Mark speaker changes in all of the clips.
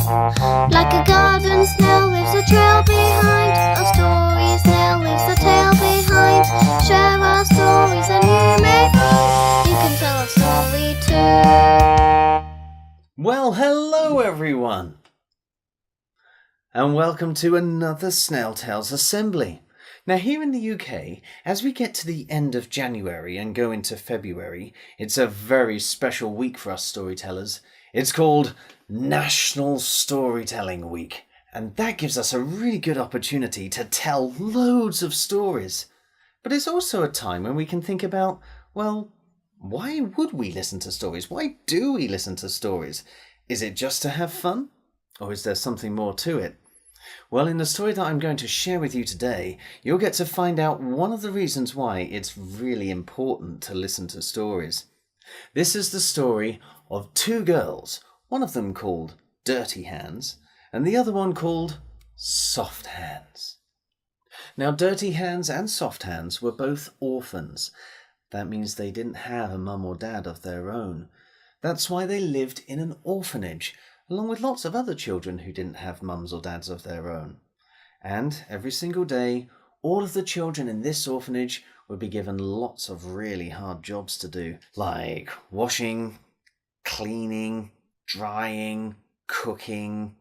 Speaker 1: Like a garden snail leaves a trail behind, a story snail leaves a tail behind. Share our stories and you may find you can tell a story too.
Speaker 2: Well, hello everyone, and welcome to another Snail Tales Assembly. Now here in the UK, as we get to the end of January and go into February, it's a very special week for us storytellers. It's called National Storytelling Week, and that gives us a really good opportunity to tell loads of stories. But it's also a time when we can think about, well, why would we listen to stories? Why do we listen to stories? Is it just to have fun? Or is there something more to it? Well, in the story that I'm going to share with you today, you'll get to find out one of the reasons why it's really important to listen to stories. This is the story of two girls, one of them called Dirty Hands, and the other one called Soft Hands. Now, Dirty Hands and Soft Hands were both orphans. That means they didn't have a mum or dad of their own. That's why they lived in an orphanage, along with lots of other children who didn't have mums or dads of their own. And every single day, all of the children in this orphanage would be given lots of really hard jobs to do, like washing, cleaning, drying, cooking,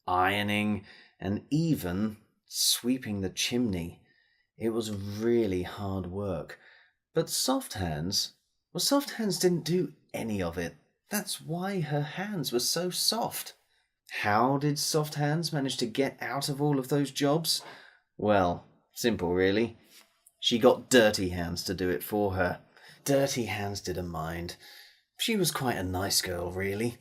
Speaker 2: ironing, and even sweeping the chimney. It was really hard work. But Soft Hands didn't do any of it. That's why her hands were so soft. How did Soft Hands manage to get out of all of those jobs? Well, simple really. She got Dirty Hands to do it for her. Dirty Hands didn't mind. She was quite a nice girl, really.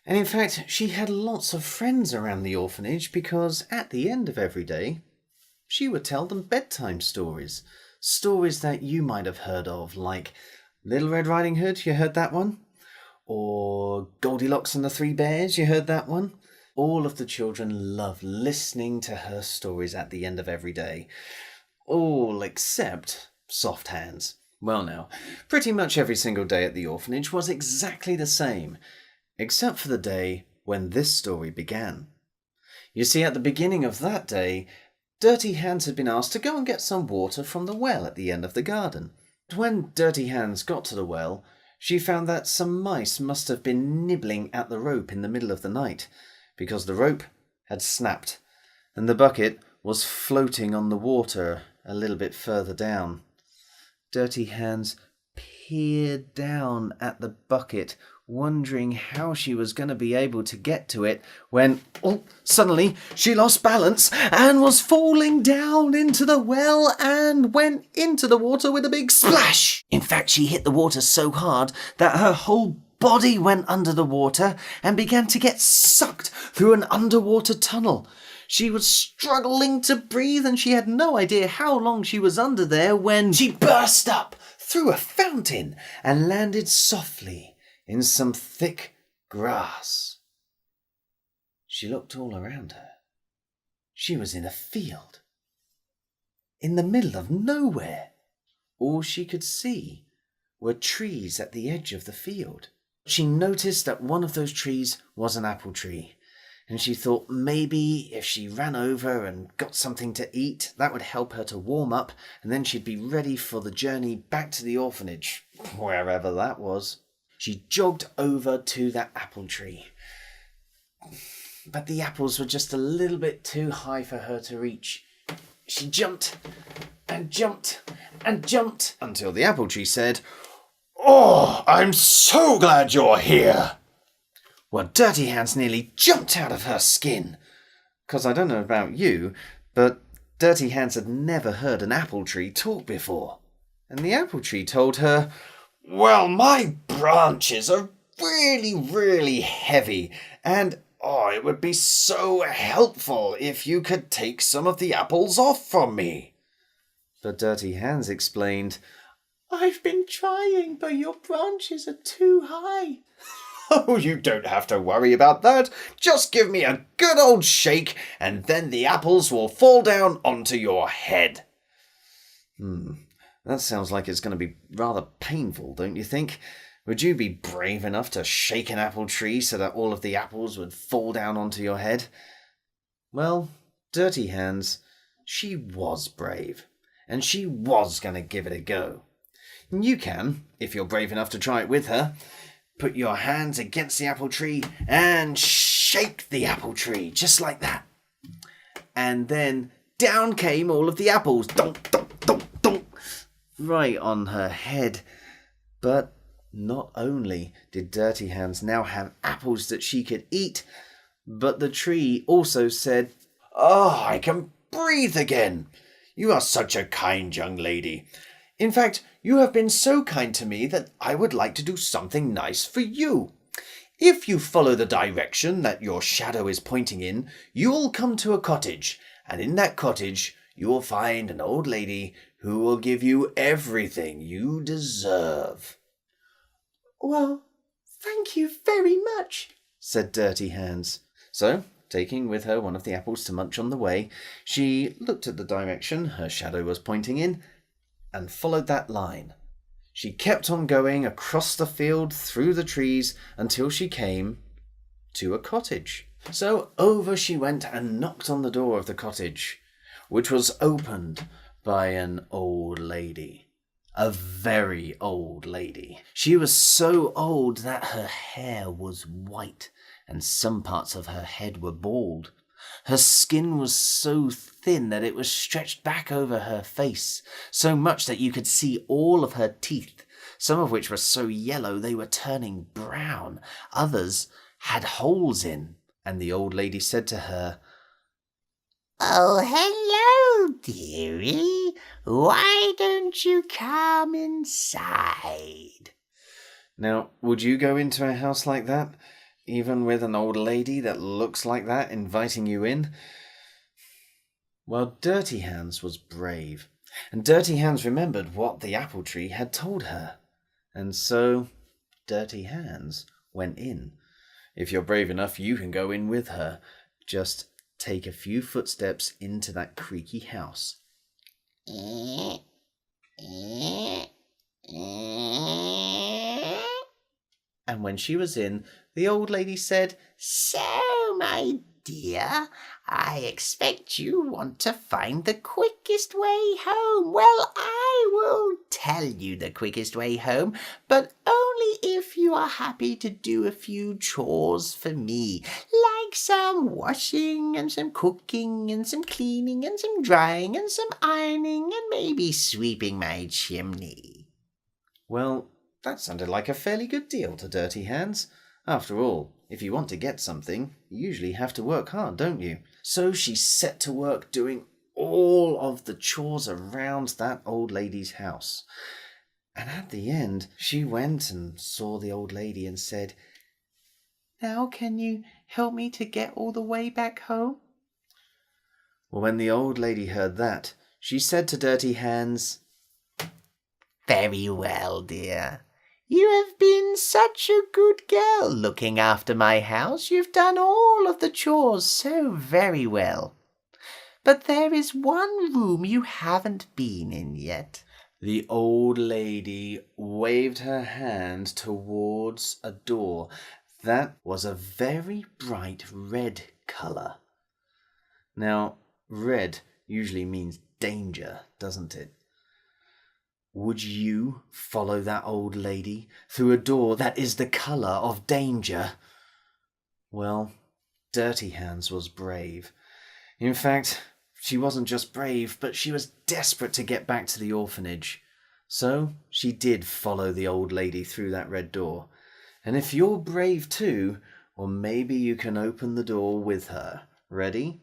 Speaker 2: And in fact, she had lots of friends around the orphanage because at the end of every day, she would tell them bedtime stories. Stories that you might have heard of, like Little Red Riding Hood, you heard that one? Or Goldilocks and the Three Bears, you heard that one? All of the children loved listening to her stories at the end of every day. All except Soft Hands. Well now, pretty much every single day at the orphanage was exactly the same, except for the day when this story began. You see, at the beginning of that day, Dirty Hands had been asked to go and get some water from the well at the end of the garden. But when Dirty Hands got to the well, she found that some mice must have been nibbling at the rope in the middle of the night, because the rope had snapped, and the bucket was floating on the water a little bit further down. Dirty Hands peered down at the bucket, wondering how she was going to be able to get to it, when suddenly she lost balance and was falling down into the well and went into the water with a big splash. In fact, she hit the water so hard that her whole body went under the water and began to get sucked through an underwater tunnel. She was struggling to breathe and she had no idea how long she was under there when she burst up through a fountain and landed softly in some thick grass. She looked all around her. She was in a field, in the middle of nowhere. All she could see were trees at the edge of the field. She noticed that one of those trees was an apple tree, and she thought maybe if she ran over and got something to eat, that would help her to warm up, and then she'd be ready for the journey back to the orphanage, wherever that was. She jogged over to that apple tree. But the apples were just a little bit too high for her to reach. She jumped and jumped and jumped until the apple tree said, "Oh, I'm so glad you're here." Well, Dirty Hands nearly jumped out of her skin. 'Cause I don't know about you, but Dirty Hands had never heard an apple tree talk before. And the apple tree told her, "Well, my branches are really, really heavy, and it would be so helpful if you could take some of the apples off from me." But Dirty Hands explained, "I've been trying, but your branches are too high." "Oh, you don't have to worry about that. Just give me a good old shake, and then the apples will fall down onto your head." That sounds like it's going to be rather painful, don't you think? Would you be brave enough to shake an apple tree so that all of the apples would fall down onto your head? Well, Dirty Hands, she was brave, and she was going to give it a go. And you can, if you're brave enough to try it with her. Put your hands against the apple tree and shake the apple tree, just like that. And then down came all of the apples, donk, donk, donk, donk, right on her head. But not only did Dirty Hands now have apples that she could eat, but the tree also said, "Oh, I can breathe again. You are such a kind young lady. In fact, you have been so kind to me that I would like to do something nice for you. If you follow the direction that your shadow is pointing in, you will come to a cottage, and in that cottage you will find an old lady who will give you everything you deserve." "Well, thank you very much," said Dirty Hands. So, taking with her one of the apples to munch on the way, she looked at the direction her shadow was pointing in and followed that line. She kept on going across the field through the trees until she came to a cottage. So over she went and knocked on the door of the cottage, which was opened by an old lady. A very old lady. She was so old that her hair was white and some parts of her head were bald. Her skin was so thin that it was stretched back over her face, so much that you could see all of her teeth, some of which were so yellow they were turning brown, others had holes in. And the old lady said to her, "Oh, hello, dearie. Why don't you come inside?" Now, would you go into a house like that? Even with an old lady that looks like that inviting you in? Well, Dirty Hands was brave, and Dirty Hands remembered what the apple tree had told her. And so, Dirty Hands went in. If you're brave enough, you can go in with her. Just take a few footsteps into that creaky house. And when she was in, the old lady said, "So, my dear, I expect you want to find the quickest way home. Well, I will tell you the quickest way home, but only if you are happy to do a few chores for me, like some washing and some cooking and some cleaning and some drying and some ironing and maybe sweeping my chimney." Well, that sounded like a fairly good deal to Dirty Hands. After all, if you want to get something, you usually have to work hard, don't you? So she set to work doing all of the chores around that old lady's house. And at the end, she went and saw the old lady and said, "Now can you help me to get all the way back home?" Well, when the old lady heard that, she said to Dirty Hands, "Very well, dear. You have been such a good girl looking after my house. You've done all of the chores so very well. But there is one room you haven't been in yet." The old lady waved her hand towards a door that was a very bright red colour. Now, red usually means danger, doesn't it? Would you follow that old lady through a door that is the colour of danger? Well, Dirty Hands was brave. In fact, she wasn't just brave, but she was desperate to get back to the orphanage. So she did follow the old lady through that red door. And if you're brave too, well, maybe you can open the door with her. Ready?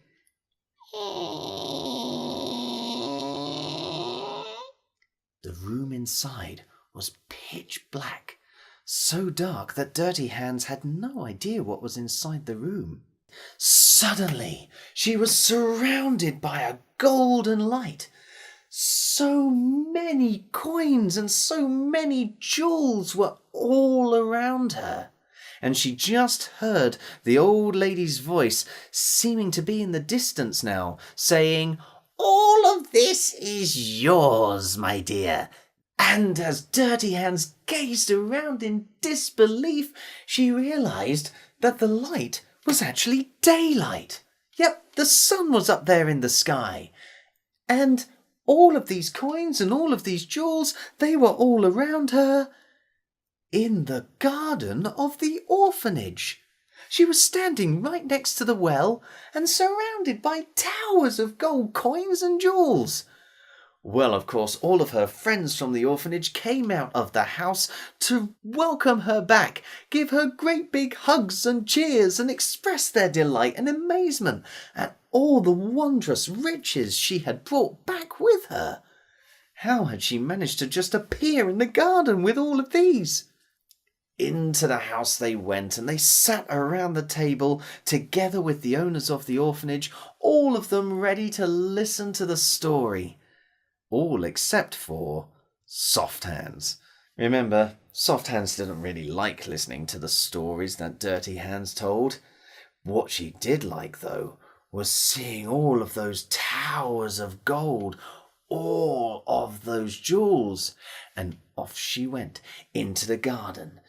Speaker 2: The room inside was pitch black, so dark that Dirty Hands had no idea what was inside the room. Suddenly, she was surrounded by a golden light. So many coins and so many jewels were all around her. And she just heard the old lady's voice, seeming to be in the distance now, saying, "All of this is yours, my dear. And as Dirty Hands gazed around in disbelief, she realized that the light was actually daylight. Yep, the sun was up there in the sky. And all of these coins and all of these jewels, they were all around her in the garden of the orphanage. She was standing right next to the well and surrounded by towers of gold coins and jewels. Well, of course, all of her friends from the orphanage came out of the house to welcome her back, give her great big hugs and cheers, and express their delight and amazement at all the wondrous riches she had brought back with her. How had she managed to just appear in the garden with all of these? Into the house they went, and they sat around the table together with the owners of the orphanage, all of them ready to listen to the story. All except for Soft Hands. Remember, Soft Hands didn't really like listening to the stories that Dirty Hands told. What she did like, though, was seeing all of those towers of gold, all of those jewels. And off she went into the garden,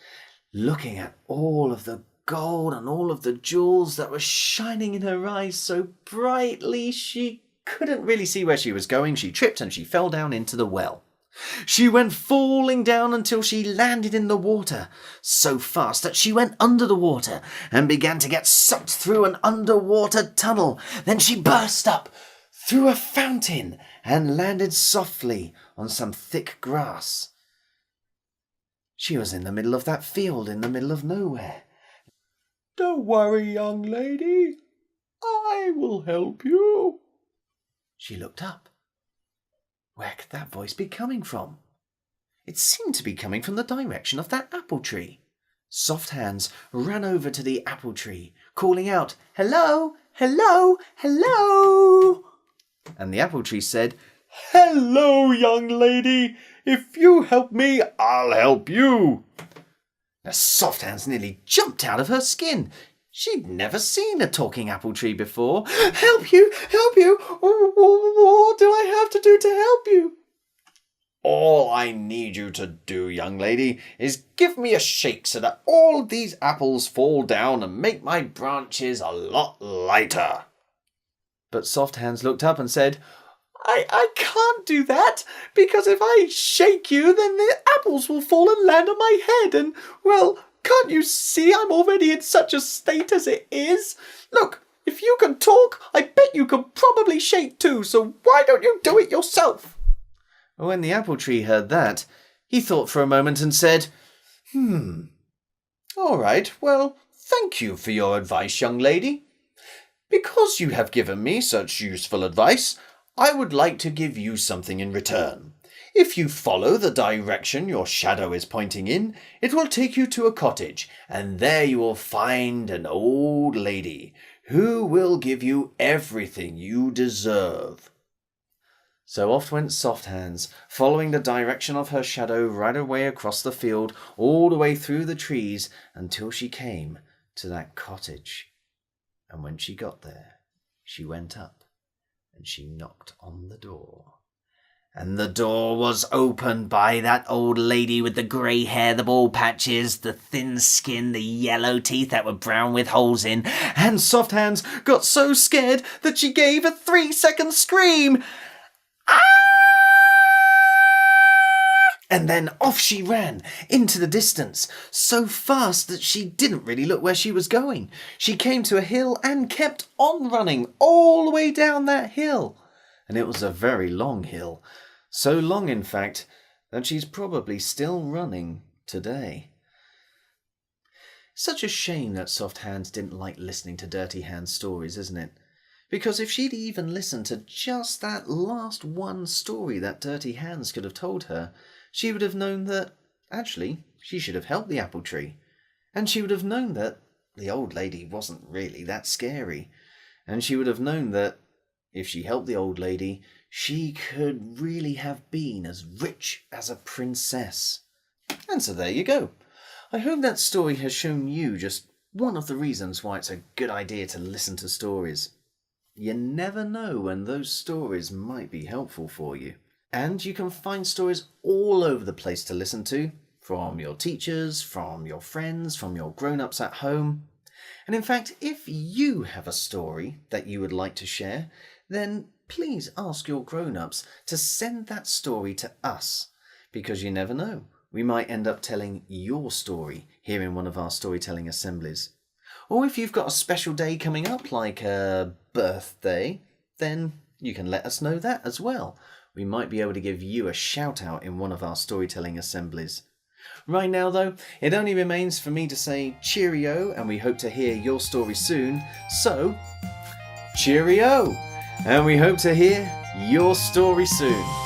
Speaker 2: looking at all of the gold and all of the jewels that were shining in her eyes so brightly she couldn't really see where she was going. She tripped and she fell down into the well. She went falling down until she landed in the water, so fast that she went under the water and began to get sucked through an underwater tunnel. Then she burst up through a fountain and landed softly on some thick grass. She was in the middle of that field in the middle of nowhere. "Don't worry, young lady. I will help you." She looked up. Where could that voice be coming from? It seemed to be coming from the direction of that apple tree. Soft Hands ran over to the apple tree, calling out, "Hello, hello, hello!" And the apple tree said, "Hello, young lady. If you help me, I'll help you." Now, Soft Hands nearly jumped out of her skin. She'd never seen a talking apple tree before. "Help you! Help you! What do I have to do to help you?" "All I need you to do, young lady, is give me a shake so that all of these apples fall down and make my branches a lot lighter." But Soft Hands looked up and said, I can't do that, because if I shake you, then the apples will fall and land on my head, and, well, can't you see I'm already in such a state as it is? Look, if you can talk, I bet you can probably shake too, so why don't you do it yourself?" When the apple tree heard that, he thought for a moment and said, "All right, well, thank you for your advice, young lady. Because you have given me such useful advice, I would like to give you something in return. If you follow the direction your shadow is pointing in, it will take you to a cottage, and there you will find an old lady who will give you everything you deserve." So off went Soft Hands, following the direction of her shadow right away across the field, all the way through the trees, until she came to that cottage. And when she got there, she went up and she knocked on the door. And the door was opened by that old lady with the grey hair, the bald patches, the thin skin, the yellow teeth that were brown with holes in. And Soft Hands got so scared that she gave a 3-second scream. "Ah!" And then off she ran into the distance, so fast that she didn't really look where she was going. She came to a hill and kept on running all the way down that hill. And it was a very long hill. So long, in fact, that she's probably still running today. Such a shame that Soft Hands didn't like listening to Dirty Hands' stories, isn't it? Because if she'd even listened to just that last one story that Dirty Hands could have told her, she would have known that, actually, she should have helped the apple tree. And she would have known that the old lady wasn't really that scary. And she would have known that, if she helped the old lady, she could really have been as rich as a princess. And so there you go. I hope that story has shown you just one of the reasons why it's a good idea to listen to stories. You never know when those stories might be helpful for you. And you can find stories all over the place to listen to, from your teachers, from your friends, from your grown-ups at home. And in fact, if you have a story that you would like to share, then please ask your grown-ups to send that story to us, because you never know, we might end up telling your story here in one of our storytelling assemblies. Or if you've got a special day coming up, like a birthday, then you can let us know that as well. We might be able to give you a shout out in one of our storytelling assemblies. Right now though, it only remains for me to say cheerio, and we hope to hear your story soon. So, cheerio! And we hope to hear your story soon.